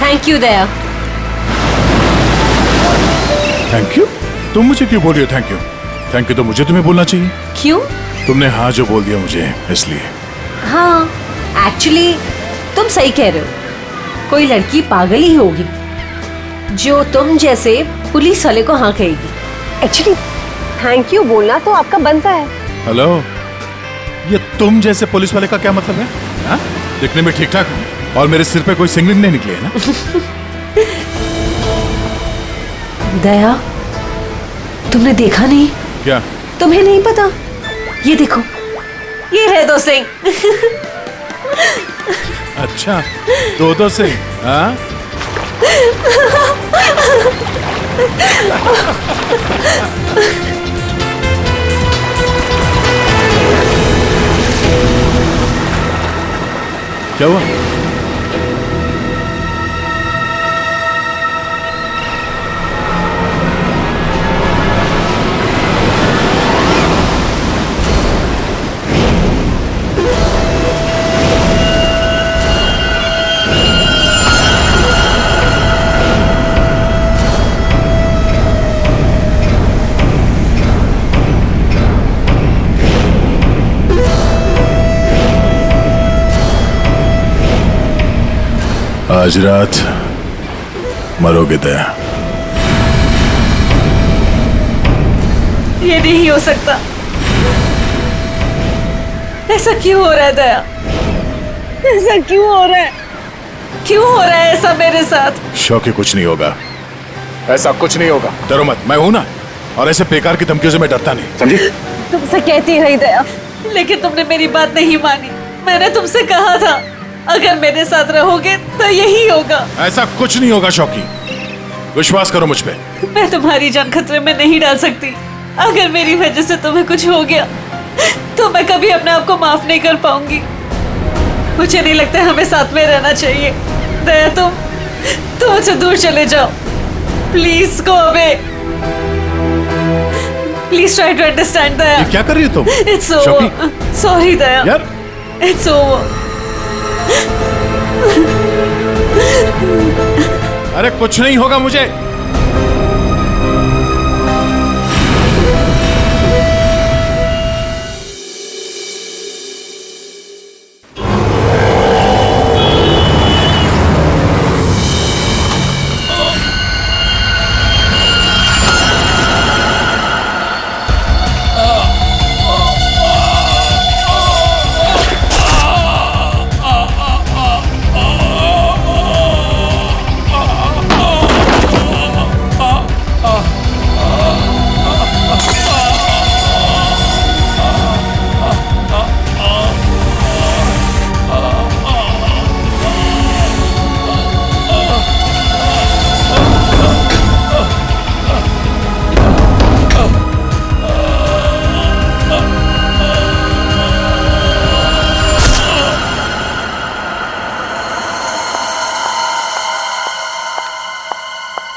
Thank you Daya. Thank you? तुम मुझे क्यों बोल रही हो थैंक यू? थैंक यू तो मुझे तुम्हें बोलना चाहिए। क्यों? तुमने हाँ जो बोल दिया मुझे इसलिए। हाँ, एक्चुअली तुम सही कह रहे हो। कोई लड़की पागल ही होगी जो तुम जैसे पुलिस वाले को हाँ कहेगी। एक्चुअली थैंक यू बोलना तो आपका बनता है। हेलो, ये तुम जैसे पुलिस वाले का क्या मतलब है? हाँ? दिखने में ठीक ठाक हूँ और मेरे सिर पे कोई सिंगलिंग नहीं निकली है ना? दया, तुमने देखा नहीं? क्या? तुम्हें नहीं पता? ये देखो, ये है 2 सिंह। अच्छा, दो से? हाँ? क्या हुआ? आज रात मरोगे दया। ये नहीं हो सकता। ऐसा क्यों हो रहा है दया? ऐसा क्यों हो रहा है? क्यों हो रहा है ऐसा मेरे साथ? शौकी, कुछ नहीं होगा, ऐसा कुछ नहीं होगा। डरो मत, मैं हूं ना। और ऐसे बेकार की धमकियों से मैं डरता नहीं, समझी? तुमसे कहती रही दया, लेकिन तुमने मेरी बात नहीं मानी। मैंने तुमसे कहा था अगर मेरे साथ रहोगे तो यही होगा। ऐसा कुछ नहीं होगा शौकी, विश्वास करो मुझ पे। मैं तुम्हारी जान खतरे में नहीं डाल सकती। अगर मेरी वजह से तुम्हें कुछ हो गया तो मैं कभी अपने आप को माफ नहीं कर पाऊंगी। मुझे नहीं लगता हमें साथ में रहना चाहिए। दया, तुम मुझसे दूर चले जाओ। Please go away. Please try to understand Daya. ये क्या कर रही हो तुम? It's over. सॉरी दया। यार, इट्स ओवर। अरे कुछ नहीं होगा मुझे।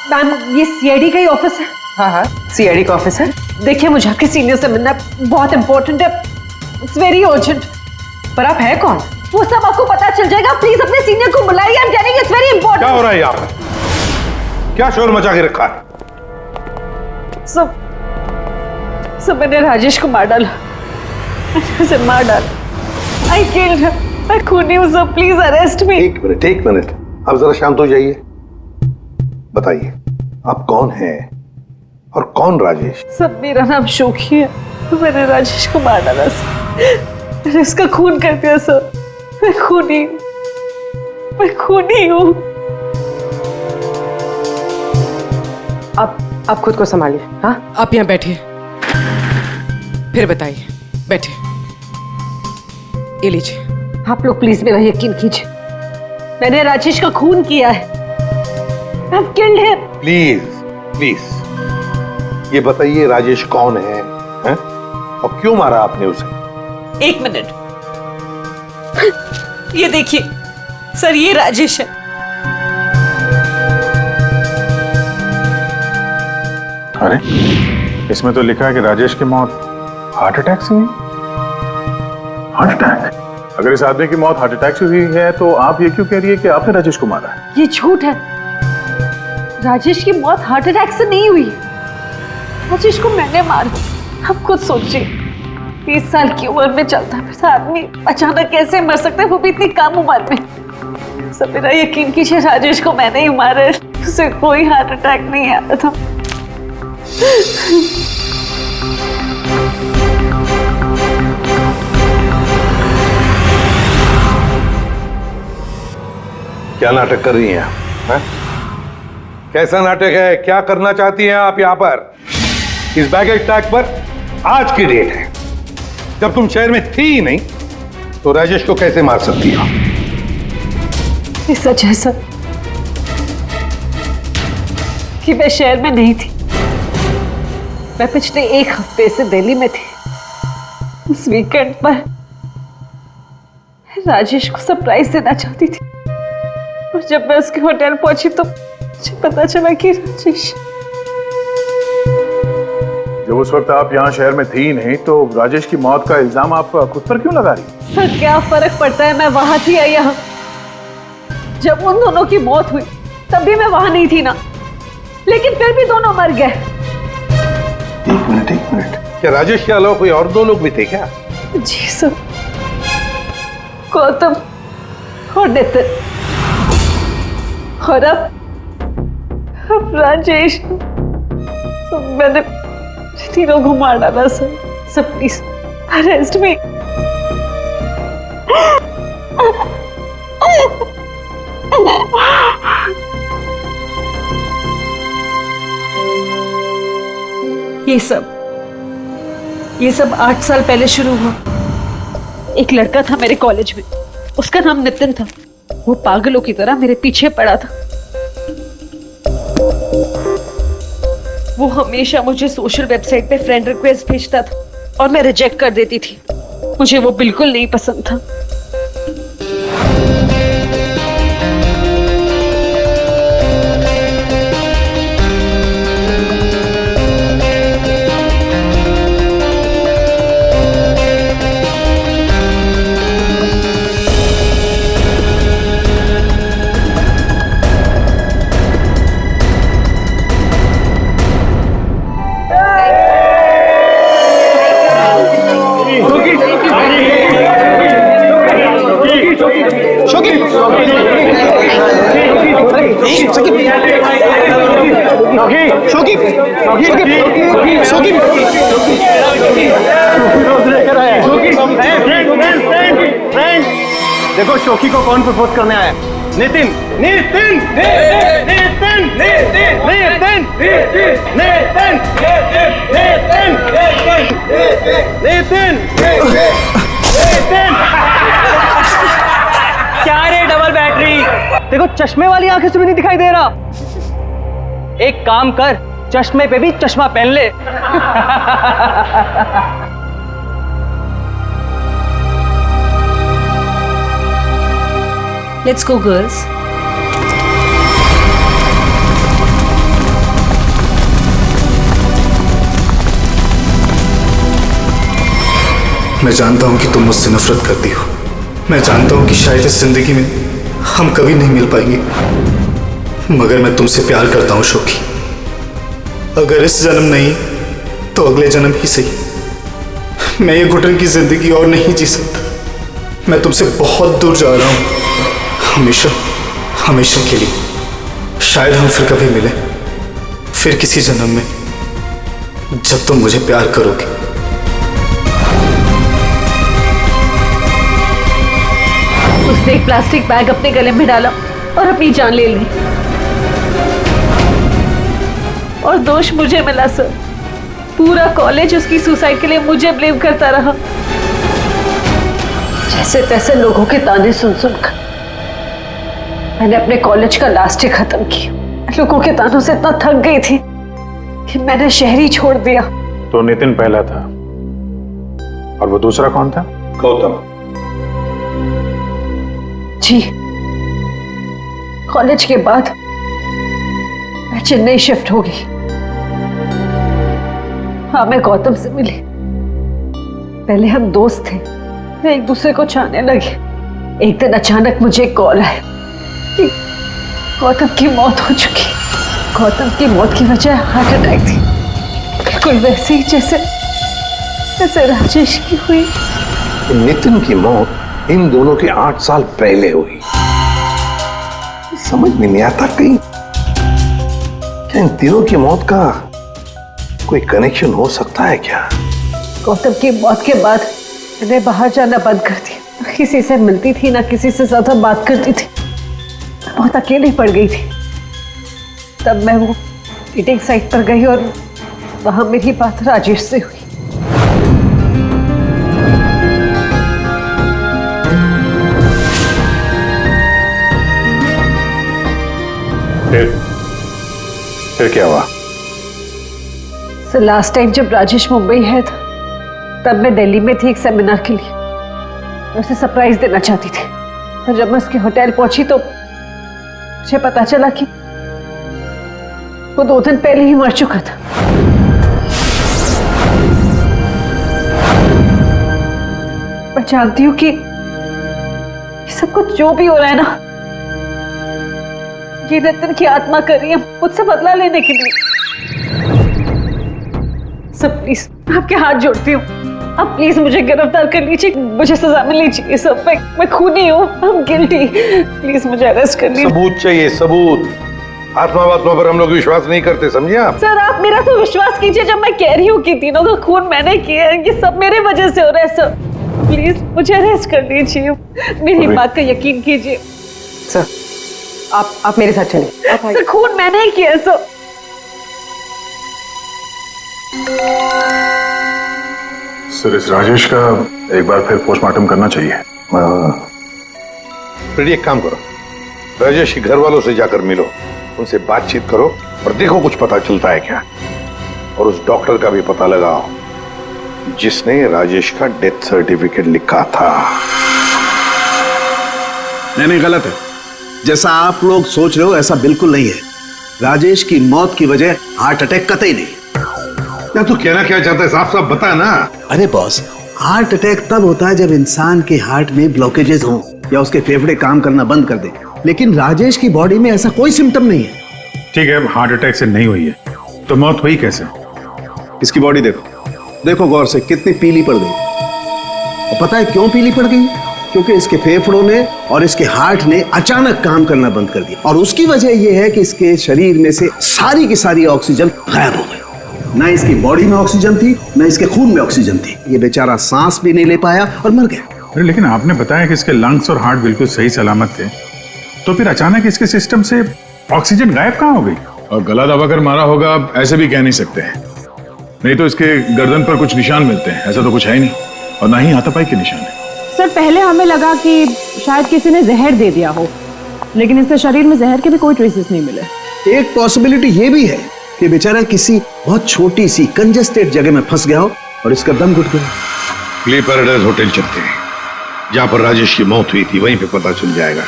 मैम, ये सीआईडी का ही ऑफिस है? हाँ हाँ, सीआईडी का ऑफिस है। देखिए, मुझे आपके सीनियर से मिलना बहुत इंपॉर्टेंट है। It's very urgent. पर आप है कौन? वो सब आपको पता चल जाएगा। प्लीज अपने सीनियर को बुलाइए। I am telling it's very important. क्या हो रहा है यहाँ पर? क्या शोर मचा के रखा है? सब मैंने राजेश को मार डाला। उसे मार डाला। I killed him. मैं खूनी हूँ सर, प्लीज अरेस्ट मी। एक मिनट, आप जरा शांत हो जाइए। बताइए, आप कौन हैं और कौन राजेश? सब, मेरा नाम शोकी है। मैंने राजेश को मार डाला सर। मैंने उसका खून कर दिया सर। मैं खूनी हूँ। आप खुद को संभालिए। हाँ, आप यहाँ बैठिए, फिर बताइए। बैठिए, ये लीजिए। आप लोग प्लीज मेरा यकीन कीजिए। मैंने राजेश का खून किया है। I've killed him. प्लीज ये बताइए, राजेश कौन है? हैं? और क्यों मारा आपने उसे? 1 मिनट। ये देखिए सर, ये राजेश है। अरे, इसमें तो लिखा है कि राजेश की मौत हार्ट अटैक से हुई। Heart attack? अगर इस आदमी की मौत हार्ट अटैक से हुई है तो आप ये क्यों कह रही है कि आपने राजेश को मारा है? ये झूठ है। राजेश की मौत हार्ट अटैक से नहीं हुई। राजेश को मैंने मारा। आप खुद सोचिए, 30 साल की उम्र में चलता फिरता आदमी अचानक कैसे मर सकता है, वो भी इतनी कम उम्र में। सब मेरा यकीन कीजिए, राजेश को मैंने ही मारा है। उसे कोई हार्ट अटैक नहीं आया था। क्या नाटक कर रही हैं आप? हैं? कैसा नाटक है? क्या करना चाहती हैं आप यहाँ पर? इस बैगेज टैग पर आज की डेट है। जब तुम शहर में थी ही नहीं तो राजेश को कैसे मार सकती हो? ये सच है सर कि मैं शहर में नहीं थी। मैं पिछले 1 हफ्ते से दिल्ली में थी। उस वीकेंड पर राजेश को सरप्राइज देना चाहती थी और जब मैं उसके होटल पहुंची तो मुझे पता चला कि राजेश। जब उस वक्त आप यहाँ शहर में थी नहीं तो राजेश की मौत का इल्जाम आप खुद पर क्यों लगा रही? सर क्या फर्क पड़ता है, मैं वहां थी या यहाँ? जब उन दोनों की मौत हुई तब भी मैं वहां नहीं थी ना, लेकिन फिर भी दोनों मर गए। एक मिनट, क्या राजेश के अलावा कोई और 2 लोग भी थे क्या? जी सर, गौतम और नितिन, और अब राजेश। तो मैंने तीनों को मार डाला सर। सब प्लीज अरेस्ट मी। ये सब 8 साल पहले शुरू हुआ। एक लड़का था मेरे कॉलेज में, उसका नाम नितिन था। वो पागलों की तरह मेरे पीछे पड़ा था। वो हमेशा मुझे सोशल वेबसाइट पे फ्रेंड रिक्वेस्ट भेजता था और मैं रिजेक्ट कर देती थी। मुझे वो बिल्कुल नहीं पसंद था। देखो शोकी को कौन प्रपोज करने आया? नितिन। नितिन नितिन नितिन नितिन नितिन नितिन नितिन। क्या रे डबल बैटरी? देखो चश्मे वाली आंखें से भी नहीं दिखाई दे रहा। एक काम कर, चश्मे पे भी चश्मा पहन ले। Let's go, girls. मैं जानता हूं कि तुम मुझसे नफरत करती हो। मैं जानता हूं कि शायद इस जिंदगी में हम कभी नहीं मिल पाएंगे, मगर मैं तुमसे प्यार करता हूं शोकी। अगर इस जन्म नहीं तो अगले जन्म ही सही। मैं ये घुटन की जिंदगी और नहीं जी सकता। मैं तुमसे बहुत दूर जा रहा हूं, हमेशा हमेशा के लिए। शायद हम फिर कभी मिले, फिर किसी जन्म में, जब तुम मुझे प्यार करोगे। उसने एक प्लास्टिक बैग अपने गले में डाला और अपनी जान ले ली। और दोष मुझे मिला सर। पूरा कॉलेज उसकी सुसाइड के लिए मुझे ब्लेम करता रहा। जैसे तैसे लोगों के ताने सुन सुनकर मैंने अपने कॉलेज का लास्ट ईयर खत्म किया। लोगों के तानों से इतना थक गई थी कि मैंने शहर ही छोड़ दिया। तो नितिन पहला था और वो दूसरा कौन था? गौतम। जी, कॉलेज के बाद मैं चेन्नई शिफ्ट हो गई। हाँ, मैं गौतम से मिली। पहले हम दोस्त थे, वे एक दूसरे को चाहने लगे। एक दिन अचानक मुझे कॉल आया कि गौतम की मौत हो चुकी। गौतम की मौत की वजह हार्ट अटैक थी, बिल्कुल वैसे ही जैसे राजेश की हुई। नितिन की मौत इन दोनों के 8 साल पहले हुई। समझ में नहीं आता कहीं क्या इन तीनों की मौत का कोई कनेक्शन हो सकता है क्या? गौतम की मौत के बाद मैंने बाहर जाना बंद कर दिया। ना किसी से मिलती थी, ना किसी से ज्यादा बात करती थी। बहुत अकेली पड़ गई थी। तब मैं वो मीटिंग साइट पर गई और वहां मेरी बात राजेश से हुई। फिर क्या हुआ? सर लास्ट टाइम जब राजेश मुंबई है था, तब मैं दिल्ली में थी एक सेमिनार के लिए। मैं उसे सरप्राइज देना चाहती थी, पर जब मैं उसके होटल पहुंची तो मुझे पता चला कि वो 2 दिन पहले ही मर चुका था। मैं जानती हूँ कि ये सब कुछ जो भी हो रहा है ना, ये नितिन की आत्मा कर रही है मुझसे बदला लेने के लिए। सब प्लीज आपके हाथ जोड़ती हूँ, आप प्लीज मुझे गिरफ्तार कर लीजिए। मुझे सजा मिलनी चाहिए। सब मैं खूनी हूँ, I'm guilty। प्लीज मुझे अरेस्ट कर लीजिए। सबूत चाहिए, सबूत। आत्मा पर हम लोग विश्वास नहीं करते, समझे आप? सर आप मेरा तो विश्वास कीजिए जब मैं कह रही हूँ कि तीनों का खून मैंने किया है। ये सब मेरे वजह से हो रहा है सर। प्लीज मुझे अरेस्ट कर लीजिए, मेरी बात का यकीन कीजिए। सर आप मेरे साथ चलिए। सर खून मैंने ही किया है सर। सर इस राजेश का एक बार फिर पोस्टमार्टम करना चाहिए। फिर एक काम करो, राजेश के घर वालों से जाकर मिलो, उनसे बातचीत करो और देखो कुछ पता चलता है क्या। और उस डॉक्टर का भी पता लगाओ जिसने राजेश का डेथ सर्टिफिकेट लिखा था। नहीं गलत है। जैसा आप लोग सोच रहे हो ऐसा बिल्कुल नहीं है। राजेश की मौत की वजह हार्ट अटैक कतई नहीं। या तू कहना क्या चाहता है? साफ साफ बता ना। अरे बॉस, हार्ट अटैक तब होता है जब इंसान के हार्ट में ब्लॉकेजेस हो या उसके फेफड़े काम करना बंद कर दे। लेकिन राजेश की बॉडी में ऐसा कोई सिम्टम नहीं है। ठीक है, हार्ट अटैक से नहीं हुई है तो मौत हुई कैसे? इसकी बॉडी देखो गौर से, कितनी पीली पड़ गई। और पता है क्यों पीली पड़ गई? क्योंकि इसके फेफड़ों ने और इसके हार्ट ने अचानक काम करना बंद कर दिया। और उसकी वजह यह है कि इसके शरीर में से सारी की सारी ऑक्सीजन गायब हो गई। ना इसकी बॉडी में ऑक्सीजन थी, ना इसके खून में ऑक्सीजन थी। ये बेचारा सांस भी नहीं ले पाया और मर गया। अरे लेकिन आपने बताया कि इसके लंग्स और हार्ट बिल्कुल सही सलामत थे, तो फिर अचानक इसके सिस्टम से ऑक्सीजन गायब कहाँ हो गई? और गला दबाकर मारा होगा, आप ऐसे भी कह नहीं सकते हैं। नहीं तो इसके गर्दन पर कुछ निशान मिलते हैं, ऐसा तो कुछ है ही नहीं, और ना ही हाथापाई के निशान है। सर पहले हमें लगा कि शायद किसी ने जहर दे दिया हो, लेकिन इसके शरीर में जहर के भी कोई ट्रेसेस नहीं मिले। एक पॉसिबिलिटी ये भी है कि बेचारा किसी बहुत छोटी सी कंजेस्टेड जगह में फंस गया हो और इसका दम घुट गया। क्ली पैराडाइज होटल चलते हैं, जहां पर राजेश की मौत हुई थी, वहीं पे पता चल जाएगा।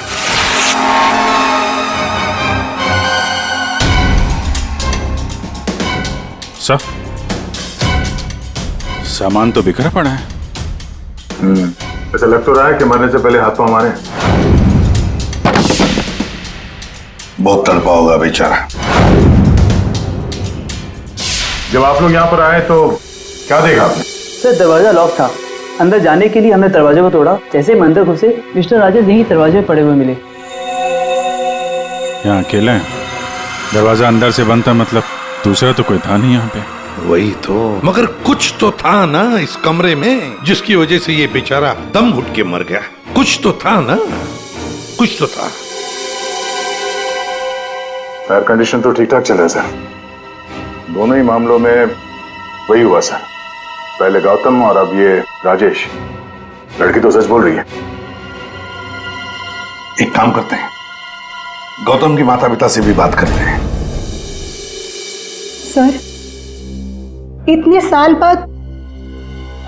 सर सामान तो बिखरा पड़ा है। ऐसा लग तो रहा है कि मरने से पहले हाथ पांव मारे। बहुत तड़पा होगा बेचारा। जब आप लोग यहाँ पर आए तो क्या देखा आपने? सर दरवाजा लॉक था। अंदर जाने के लिए हमने दरवाजे को तोड़ा। जैसे हम अंदर घुसे, मिस्टर राजेश यहीं दरवाजे में पड़े हुए मिले। यहाँ अकेले हैं, दरवाजा अंदर से बंद था, मतलब दूसरा तो कोई था नहीं यहाँ पे। वही तो, मगर कुछ तो था ना इस कमरे में जिसकी वजह से ये बेचारा दम घुट के मर गया। कुछ तो था ना, कुछ तो था। एयर कंडीशन तो ठीक ठाक चल रहा है सर। दोनों ही मामलों में वही हुआ सर, पहले गौतम और अब ये राजेश। लड़की तो सच बोल रही है। एक काम करते हैं, गौतम के माता पिता से भी बात करते हैं। सर इतने साल बाद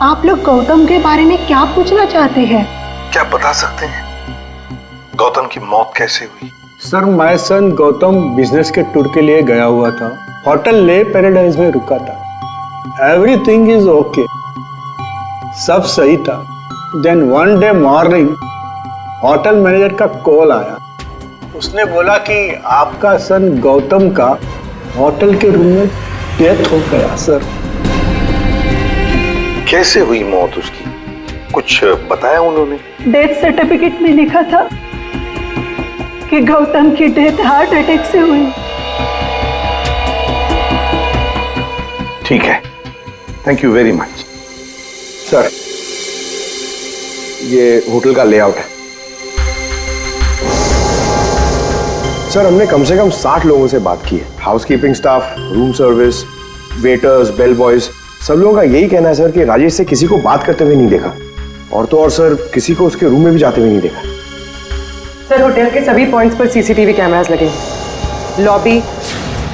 आप लोग गौतम के बारे में क्या पूछना चाहते हैं? क्या बता सकते हैं गौतम की मौत कैसे हुई? Sir my son Gautam business के टूर के लिए गया हुआ था। होटल ले पैराडाइज में रुका था। एवरीथिंग इज ओके, सब सही था। Then one day morning hotel manager का कॉल आया। उसने बोला कि आपका सन गौतम का होटल के रूम में डेथ हो गया सर। कैसे हुई मौत उसकी, कुछ बताया उन्होंने? डेथ सर्टिफिकेट में लिखा था कि गौतम की डेथ हार्ट अटैक से हुई। ठीक है, thank you very much. Sir, ये होटल का लेआउट है। सर, हमने कम से कम 60 लोगों से बात की है। Housekeeping staff, room service, waiters, bell boys, सब लोगों का यही कहना है सर कि राजेश से किसी को बात करते हुए नहीं देखा, और तो और सर किसी को उसके रूम में भी जाते हुए नहीं देखा। सर, होटल के सभी पॉइंट्स पर सीसीटीवी कैमरास लगे हैं। लॉबी,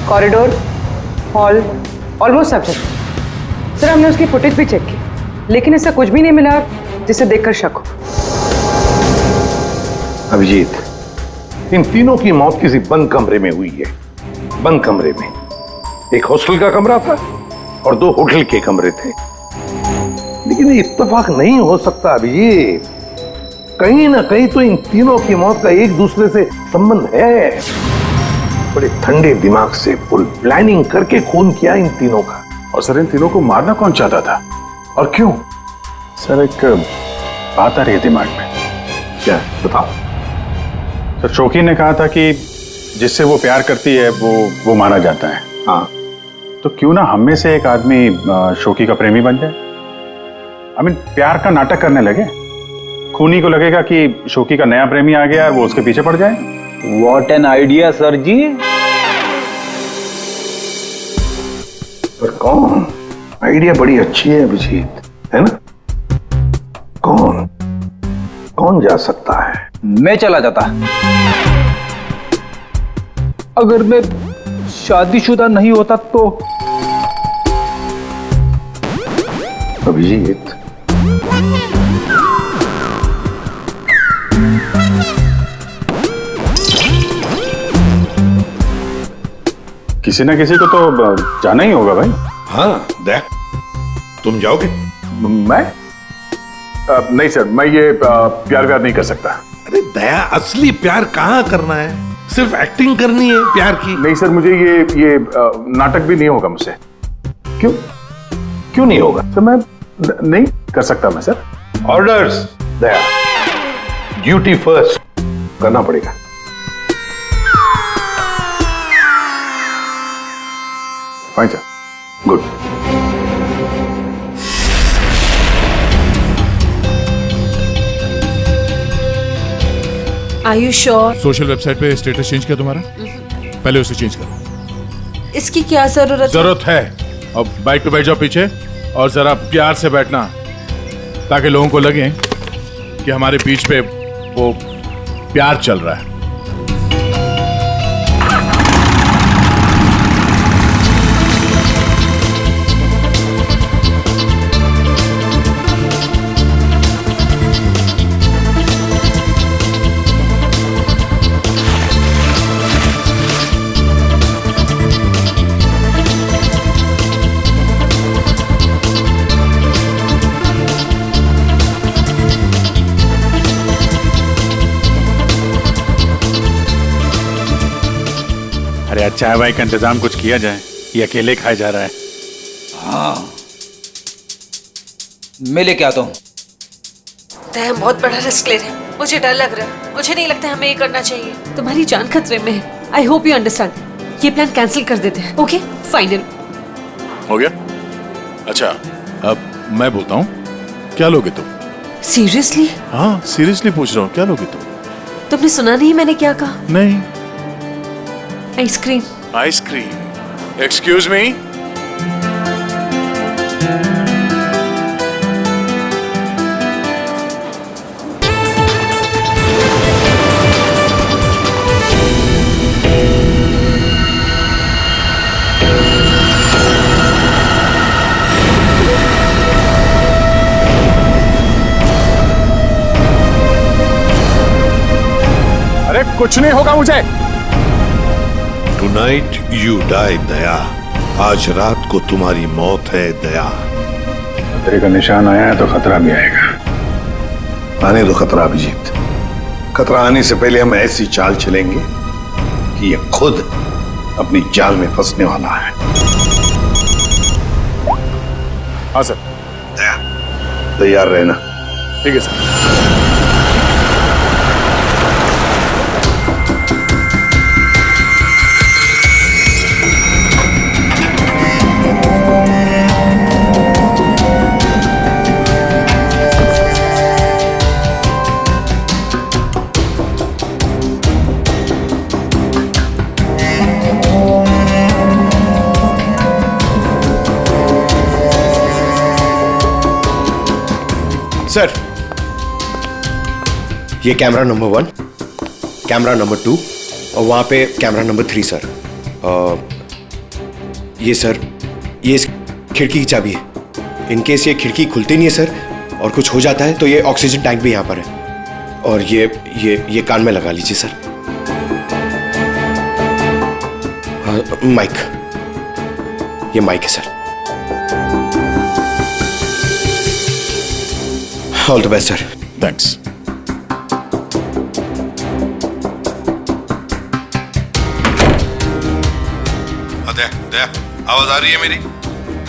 कॉरिडोर, हॉल, ऑलमोस्ट सब जगह। सर, हमने उसकी फुटेज भी चेक की, लेकिन इससे कुछ भी नहीं मिला जिसे देखकर शक हो। अभिजीत, इन तीनों की मौत किसी बंद कमरे में हुई है। बंद कमरे में एक हॉस्टल का कमरा था और 2 होटल के कमरे थे। लेकिन ये इत्तेफाक नहीं हो सकता अभिजीत, कहीं ना कहीं तो इन तीनों की मौत का एक दूसरे से संबंध है। बड़े ठंडे दिमाग से फुल प्लानिंग करके खून किया इन तीनों का। और सर, इन तीनों को मारना कौन चाहता था और क्यों? सर, एक बात आ रही है दिमाग में। क्या? बताओ। सर, शोकी ने कहा था कि जिससे वो प्यार करती है वो मारा जाता है। हाँ, तो क्यों ना हम में से एक आदमी शोकी का प्रेमी बन जाए। प्यार का नाटक करने लगे। खूनी को लगेगा कि शोकी का नया प्रेमी आ गया और वो उसके पीछे पड़ जाए। व्हाट एन आइडिया सर जी। पर कौन? आइडिया बड़ी अच्छी है अभिजीत, है ना? कौन जा सकता है? मैं चला जाता। अगर मैं शादीशुदा नहीं होता तो। अभिजीत, किसी ना किसी को तो जाना ही होगा भाई। हाँ, देख, तुम जाओगे? मैं नहीं सर, मैं ये प्यार नहीं कर सकता। अरे दया, असली प्यार कहाँ करना है? सिर्फ एक्टिंग करनी है प्यार की। नहीं सर, मुझे ये नाटक भी नहीं होगा मुझसे। क्यों नहीं होगा? सर, मैं नहीं कर सकता मैं सर। ऑर्डर्स दया, ड्यूटी फर्स्ट करना पड़ेगा। Fine sir, good. Are you sure? Social website पे स्टेटस चेंज किया तुम्हारा? पहले उसे चेंज करो। इसकी क्या जरूरत है? अब बाइक पे बैठ जाओ पीछे और जरा प्यार से बैठना, ताकि लोगों को लगे कि हमारे बीच पे वो प्यार चल रहा है। अरे यार, चाय वाय का इंतजाम कुछ किया जाए, ये अकेले खाया जा रहा है। हाँ, मैं लेके आता हूँ। हम बहुत बड़ा रिस्क ले रहे हैं, मुझे डर लग रहा है। मुझे नहीं लगता हमें ये करना चाहिए। तुम्हारी जान खतरे में है। I hope you understand. ये प्लान कैंसिल कर देते हैं। ओके, फाइनल हो गया? अच्छा, अब मैं बोलता हूँ, क्या लोगे तुम? सीरियसली? हाँ, सीरियसली पूछ रहा हूँ, क्या लोगे तुम? तुमने सुना नहीं मैंने क्या कहा? नहीं। आइसक्रीम। आइसक्रीम? Excuse me? अरे कुछ नहीं होगा मुझे। टुनाइट यू डाई दया, आज रात को तुम्हारी मौत है दया। खतरे का निशान आया है तो खतरा भी आएगा। आने दो खतरा अभिजीत। खतरा आने से पहले हम ऐसी चाल चलेंगे कि ये खुद अपनी जाल में फंसने वाला है। हाँ सर। तैयार रहना। ठीक है सर। सर, ये कैमरा नंबर 1, कैमरा नंबर 2 और वहां पे कैमरा नंबर 3 सर। ये सर, ये इस खिड़की की चाबी है। इनकेस ये खिड़की खुलती नहीं है सर और कुछ हो जाता है तो ये ऑक्सीजन टैंक भी यहां पर है। और ये कान में लगा लीजिए सर। माइक, ये माइक है sir. All the best sir. Thanks. Daya, आवाज आ रही है मेरी?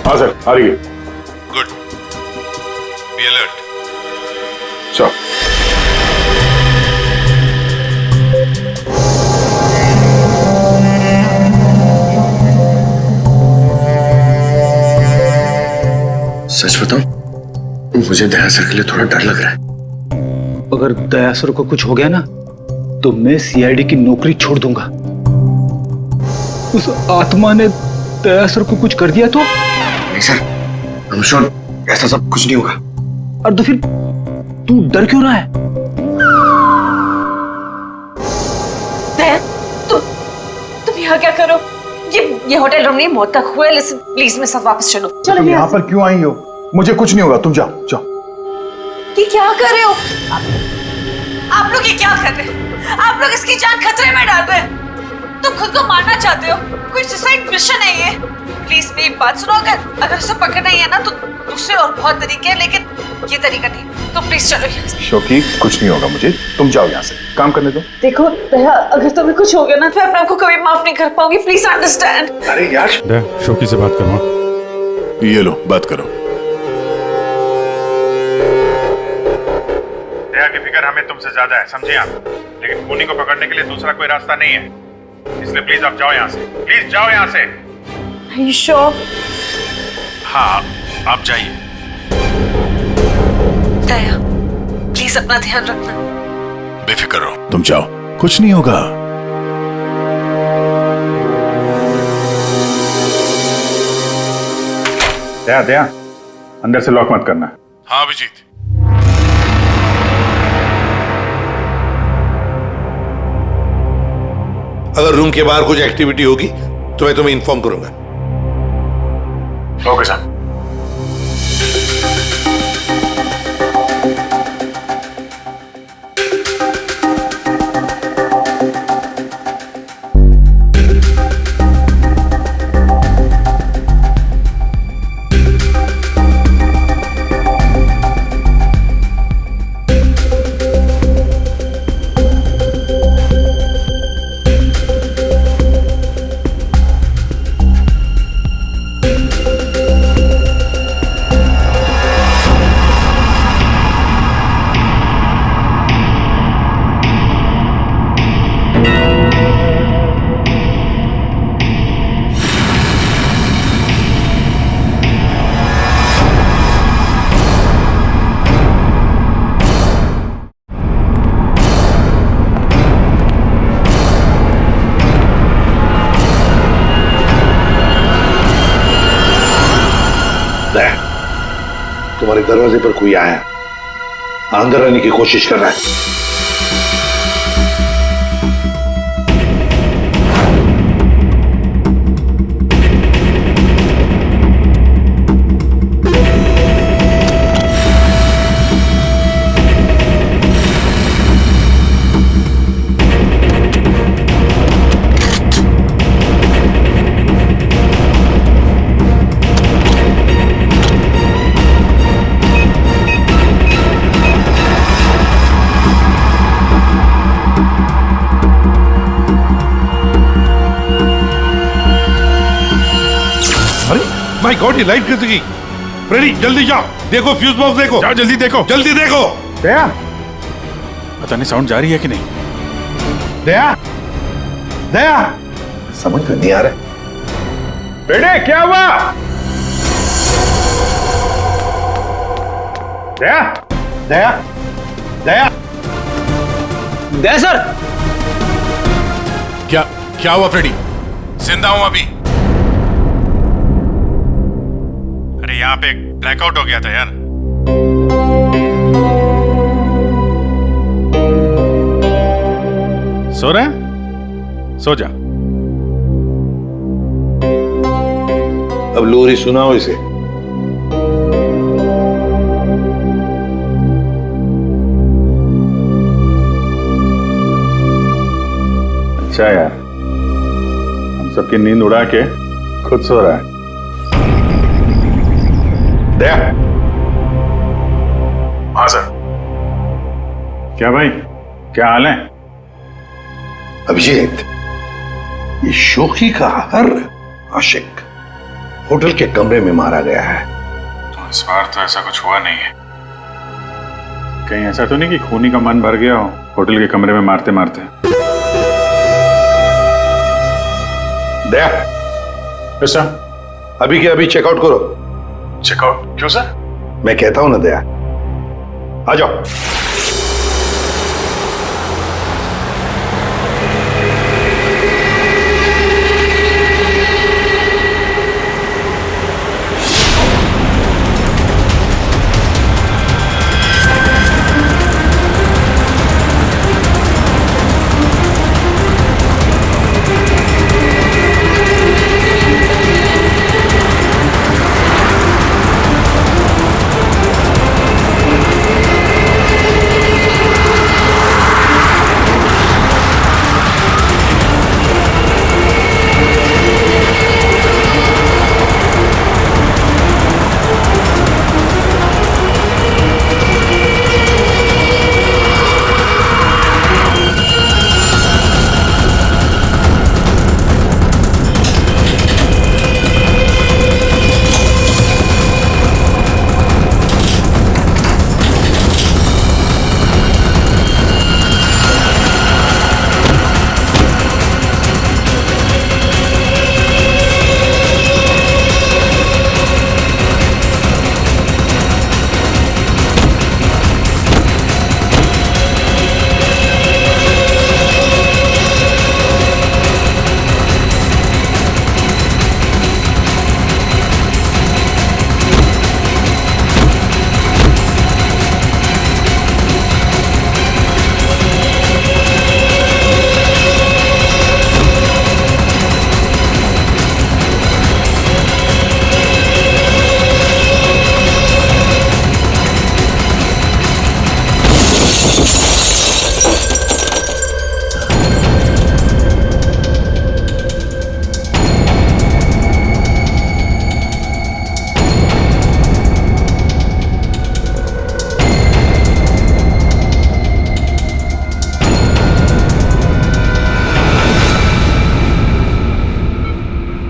हाँ सर, आ रही है। गुड। Be alert. श्योर। सच बताऊं, मुझे दया सर के लिए थोड़ा डर लग रहा है। अगर दया सर को कुछ हो गया ना तो मैं सीआईडी की नौकरी छोड़ दूंगा। उस आत्मा ने दया सर को कुछ कर दिया तो? नहीं सर, I'm sure ऐसा सब कुछ नहीं होगा। और तो फिर तू डर क्यों रहा है? दया, तुम यहाँ क्या करो? ये होटल रूम नहीं, मौत का कुआं है। लिसन प्लीज, मेरे साथ वापस चलो। तुम यहाँ पर क्यों आई हो? मुझे कुछ नहीं होगा, तुम जाओ जाओ। ये क्या कर रहे हो आप लोग? ये क्या कर रहे हो आप लोग? इसकी जान खतरे में डाल रहे हैं। तुम खुद को मारना चाहते हो? कोई सुसाइड मिशन है ये? प्लीज मेरी बात सुनो। अगर उसे पकड़ना ही है ना तो दूसरे और बहुत तरीके हैं, लेकिन ये तरीका नहीं। तो प्लीज चलो यहाँ से। शोकी, कुछ नहीं होगा मुझे, तुम जाओ यहाँ से, काम करने दो। देखो दया, अगर तुम्हें कुछ हो गया ना तो मैं अपने आप को कभी माफ नहीं कर पाऊंगी। Please understand. अरे यार, दया, शोकी से बात करो। ये लो, बात करो। दया की फिक्र हमें तुमसे ज्यादा है, समझे आप? लेकिन खूनी को पकड़ने के लिए दूसरा कोई रास्ता नहीं है, इसलिए प्लीज आप जाओ यहाँ से। प्लीज जाओ यहाँ से। Are you sure? हाँ, आप जाइए। दया, प्लीज अपना ध्यान रखना। बेफिक्र रहो, तुम जाओ, कुछ नहीं होगा। दया, दया, अंदर से लॉक मत करना। हाँ अभिजीत। अगर रूम के बाहर कुछ एक्टिविटी होगी तो मैं तुम्हें इन्फॉर्म करूंगा। Okay sir. तुम्हारे दरवाजे पर कोई आया, अंदर आने की कोशिश कर रहा है। माय गॉड, ये लाइट कैसे गई? फ्रेडी जल्दी जाओ, देखो फ्यूज बॉक्स देखो। जाओ जल्दी देखो। जल्दी देखो। दया, पता नहीं साउंड जा रही है कि नहीं। दया, दया, समझ में नहीं आ रहा। बेटे क्या हुआ? दया, दया, दया, दया सर। क्या हुआ फ्रेडी? जिंदा हूं अभी। अरे यहाँ पे ब्लैकआउट हो गया था यार। सो रहे हैं? सो जा। अब लोरी सुनाओ इसे। अच्छा यार, हम सबकी नींद उड़ा के खुद सो रहा है। दया। हाँ सर। क्या भाई, क्या हाल है? अभिजीत, ये शोखी का हर आशिक होटल के कमरे में मारा गया है। तो इस बार तो ऐसा कुछ हुआ नहीं है। कहीं ऐसा तो नहीं कि खूनी का मन भर गया हो होटल के कमरे में मारते मारते? दया, ऐसा अभी के अभी चेकआउट करो। चेकआउट क्यों सर? मैं कहता हूं ना दया, आ जाओ।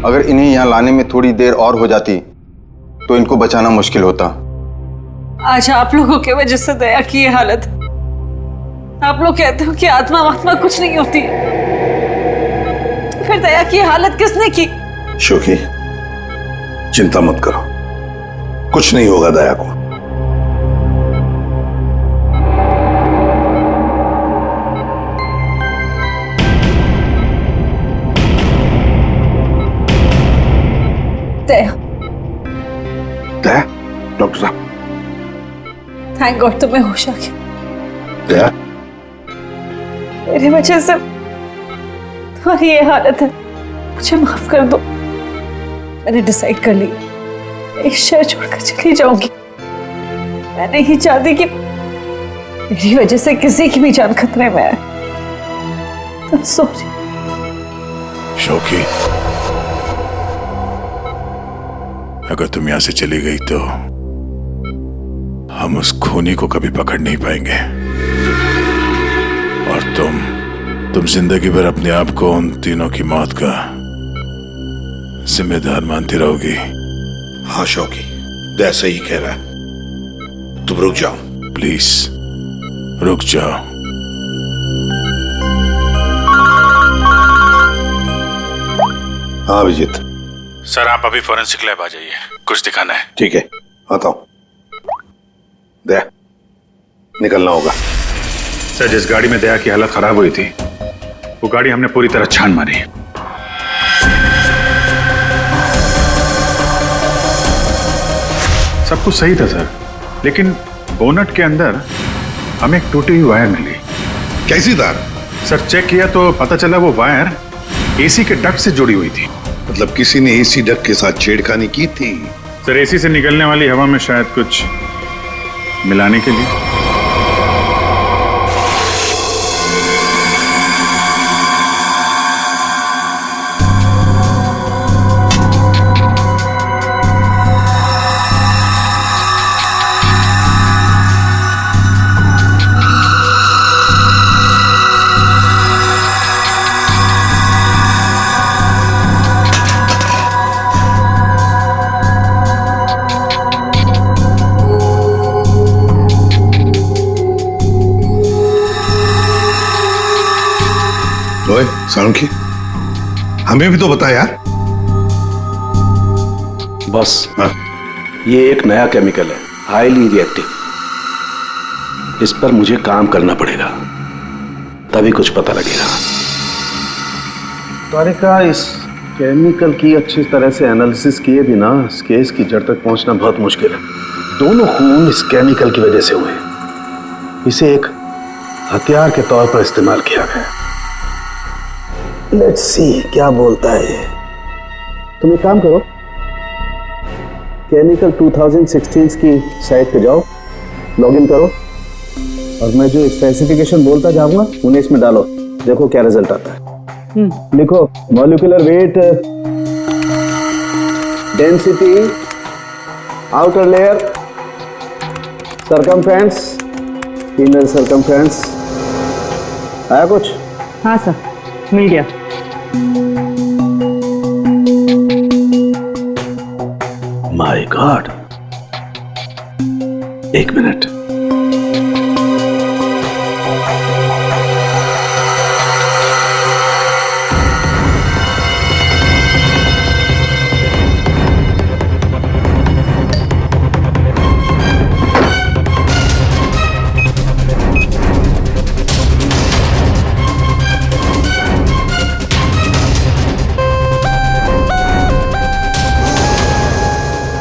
अगर इन्हें यहाँ लाने में थोड़ी देर और हो जाती तो इनको बचाना मुश्किल होता। आज आप लोगों की वजह से दया की ये हालत। आप लोग कहते हो कि आत्मा वात्मा कुछ नहीं होती, तो फिर दया की हालत किसने की? शोकी, चिंता मत करो, कुछ नहीं होगा दया को। दया, दया, डॉक्टर साहब। थैंक गॉड तुम्हें होश आ गया। दया, मेरी वजह से तुम्हारी ये हालत है, मुझे माफ कर दो। मैंने डिसाइड कर लिया, इस शहर छोड़कर चली जाऊंगी। मैं नहीं चाहती कि मेरी वजह से किसी की भी जान खतरे में आए। सॉरी शोकी, अगर तुम यहां से चली गई तो हम उस खूनी को कभी पकड़ नहीं पाएंगे, और तुम जिंदगी भर अपने आप को उन तीनों की मौत का जिम्मेदार मानती रहोगी। हाँ शौकी, दया सही कह रहा है। तुम रुक जाओ प्लीज, रुक जाओ। हाँ अभिजीत। सर आप अभी फॉरेंसिक लैब आ जाइए, कुछ दिखाना है। ठीक है, आता हूं। दया, निकलना होगा। सर जिस गाड़ी में दया की हालत खराब हुई थी, वो गाड़ी हमने पूरी तरह छान मारी। सब कुछ सही था सर, लेकिन बोनट के अंदर हमें एक टूटी हुई वायर मिली। कैसी तार? सर चेक किया तो पता चला वो वायर एसी के डक्ट से जुड़ी हुई थी। मतलब किसी ने एसी डक्ट के साथ छेड़खानी की थी? सर एसी से निकलने वाली हवा में शायद कुछ मिलाने के लिए। ओए सालुंखी, हमें भी तो बता यार। बॉस, ये एक नया केमिकल है, हाईली रिएक्टिव। इस पर मुझे काम करना पड़ेगा, तभी कुछ पता लगेगा। तारिका, इस केमिकल की अच्छी तरह से एनालिसिस किए बिना इस केस की जड़ तक पहुंचना बहुत मुश्किल है। दोनों खून इस केमिकल की वजह से हुए। इसे एक हथियार के तौर पर इस्तेमाल किया गया। लेट्स सी क्या बोलता है ये। तुम एक काम करो, केमिकल 2016 की साइट पे जाओ, लॉगिन करो और मैं जो स्पेसिफिकेशन बोलता जाऊंगा उन्हें इसमें डालो, देखो क्या रिजल्ट आता है। लिखो molecular weight, density, outer layer, circumference, inner circumference. आया कुछ? हाँ सर, मिल गया। माय गॉड, एक मिनट।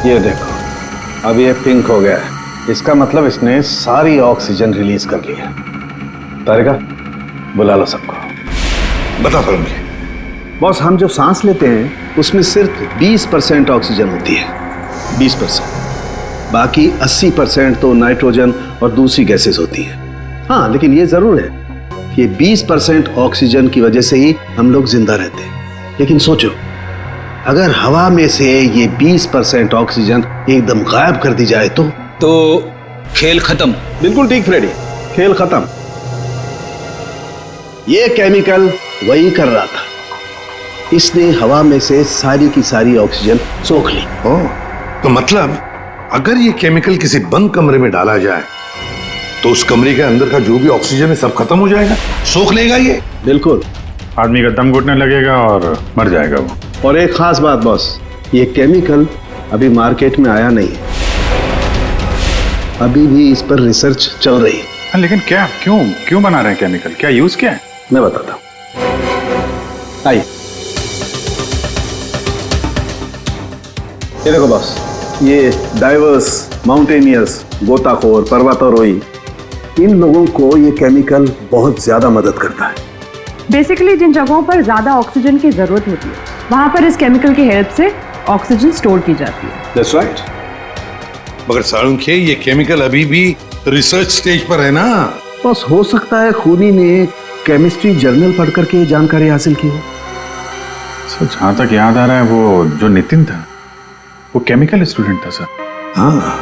ये देखो, अब ये पिंक हो गया है। इसका मतलब इसने सारी ऑक्सीजन रिलीज कर ली है। तारिका, बुला लो सबको। बता करूंगी। बॉस, हम जो सांस लेते हैं उसमें सिर्फ 20% ऑक्सीजन होती है, 20%। बाकी 80% तो नाइट्रोजन और दूसरी गैसेस होती है। हाँ, लेकिन ये जरूर है कि 20% ऑक्सीजन की वजह से ही हम लोग जिंदा रहते हैं। लेकिन सोचो, अगर हवा में से ये 20% ऑक्सीजन एकदम गायब कर दी जाए तो खेल खत्म। बिल्कुल ठीक फ्रेडी, खेल खत्म। ये केमिकल वही कर रहा था। इसने हवा में से सारी की सारी ऑक्सीजन सोख ली। ओह, तो मतलब अगर ये केमिकल किसी बंद कमरे में डाला जाए तो उस कमरे के अंदर का जो भी ऑक्सीजन है सब खत्म हो जाएगा, सोख लेगा ये। बिल्कुल, आदमी का दम घुटने लगेगा और मर जाएगा वो। और एक खास बात बॉस, ये केमिकल अभी मार्केट में आया नहीं है, अभी भी इस पर रिसर्च चल रही है। लेकिन क्या, क्यों बना रहे हैं केमिकल? क्या यूज क्या है? मैं बताता हूं, आइए। ये देखो बॉस, ये डाइवर्स, माउंटेनियर्स, गोताखोर, पर्वतारोही, इन लोगों को ये केमिकल बहुत ज्यादा मदद करता है। बेसिकली जिन जगहों पर ज्यादा ऑक्सीजन की जरूरत होती है वहां पर इस केमिकल की हेल्प से ऑक्सीजन स्टोर की जाती है। That's right. मगर सालुंखे, ये केमिकल अभी भी रिसर्च स्टेज पर है ना। बस हो सकता है खूनी ने केमिस्ट्री जर्नल पढ़ करके जानकारी हासिल की हो। सर जहां तक याद आ रहा है, वो जो नितिन था वो केमिकल स्टूडेंट था सर। हाँ,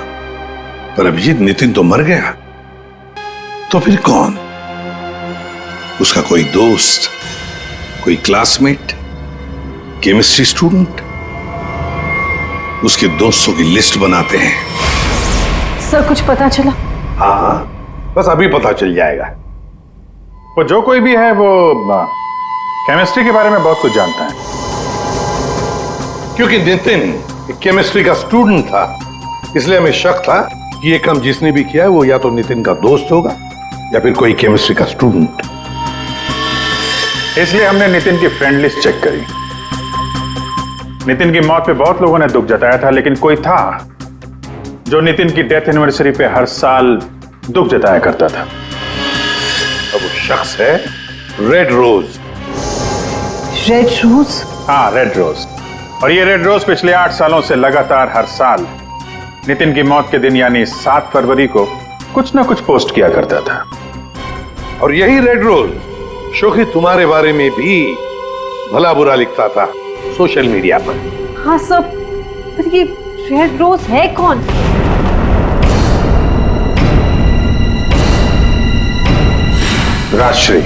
पर अभिजीत, नितिन तो मर गया, तो फिर कौन? उसका कोई दोस्त, कोई क्लासमेट, केमिस्ट्री स्टूडेंट? उसके दोस्तों की लिस्ट बनाते हैं। सर कुछ पता चला? हाँ हाँ, बस अभी पता चल जाएगा। वो जो कोई भी है वो केमिस्ट्री के बारे में बहुत कुछ जानता है। क्योंकि नितिन केमिस्ट्री का स्टूडेंट था, इसलिए हमें शक था कि ये काम जिसने भी किया है वो या तो नितिन का दोस्त होगा या फिर कोई केमिस्ट्री का स्टूडेंट। इसलिए हमने नितिन की फ्रेंड लिस्ट चेक करी। नितिन की मौत पे बहुत लोगों ने दुख जताया था, लेकिन कोई था जो नितिन की डेथ एनिवर्सरी पे हर साल दुख जताया करता था। अब वो शख्स है रेड रोज। Red rose? हाँ, रेड रोज। और ये रेड रोज पिछले 8 सालों से लगातार हर साल नितिन की मौत के दिन यानी 7 फरवरी को कुछ ना कुछ पोस्ट किया करता था। और यही रेड रोज शोखी तुम्हारे बारे में भी भला बुरा लिखता था सोशल मीडिया पर। हाँ सब, पर ये रेड रोज है कौन? राजश्री।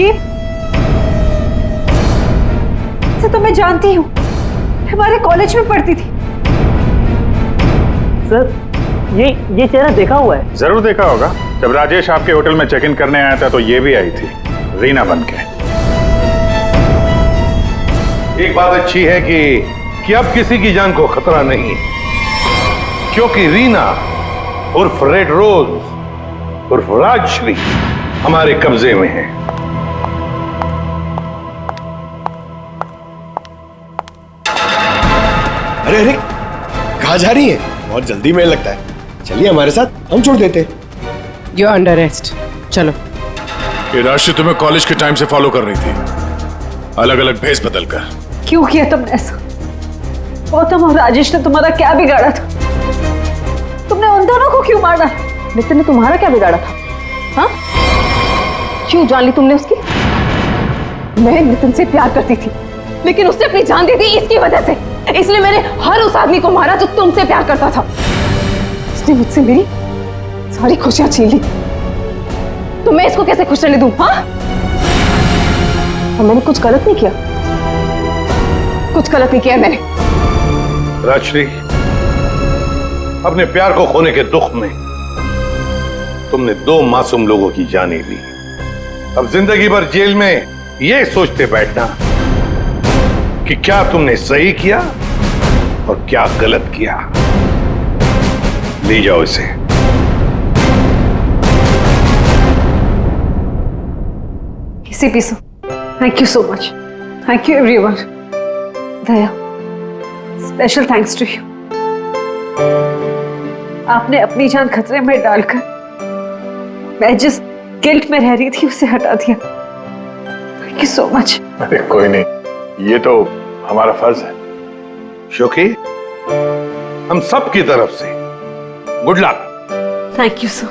ये से तो मैं जानती हूँ, हमारे कॉलेज में पढ़ती थी। सर ये चेहरा देखा हुआ है। जरूर देखा होगा। जब राजेश आपके होटल में चेक इन करने आया था तो ये भी आई थी, रीना बनके। एक बात अच्छी है कि अब किसी की जान को खतरा नहीं है, क्योंकि रीना उर्फ रेड रोज उर्फ राजश्री हमारे कब्जे में है। अरे अरे, कहाँ जा रही है? बहुत जल्दी में लगता है। चलिए हमारे साथ, हम छोड़ देते। यू अंडर अरेस्ट, चलो। ये राशि तुम्हें कॉलेज के टाइम से फॉलो कर रही थी, अलग अलग भेस बदल कर। क्यों किया तुमने ऐसा? गौतम और राजेश ने तुम्हारा क्या बिगाड़ा था? तुमने उन दोनों को क्यों मारा? नितिन ने तुम्हारा क्या बिगाड़ा था? हाँ, क्यों जान ली तुमने उसकी? मैं नितिन से प्यार करती थी, लेकिन उसने अपनी जान दे दी इसकी वजह से। इसलिए मैंने हर उस आदमी को मारा जो तुमसे प्यार करता था। उसने मुझसे मेरी सारी खुशियां छीन ली, तो मैं इसको कैसे खुश रहने दूं? हाँ, और मैंने कुछ गलत नहीं किया, कुछ गलत नहीं किया मैंने। राजश्री, अपने प्यार को खोने के दुख में तुमने 2 मासूम लोगों की जानें ली। अब जिंदगी भर जेल में ये सोचते बैठना कि क्या तुमने सही किया और क्या गलत किया। ले जाओ इसे। इसी पीसो। Thank you so much. Thank you everyone. Daya, special thanks to you. आपने अपनी जान खतरे में डालकर मैं जिस गिल्ट में रह रही थी उसे हटा दिया। Thank you so much. अरे कोई नहीं, ये तो हमारा फर्ज है। शोखी, हम सब की तरफ से good luck. Thank you so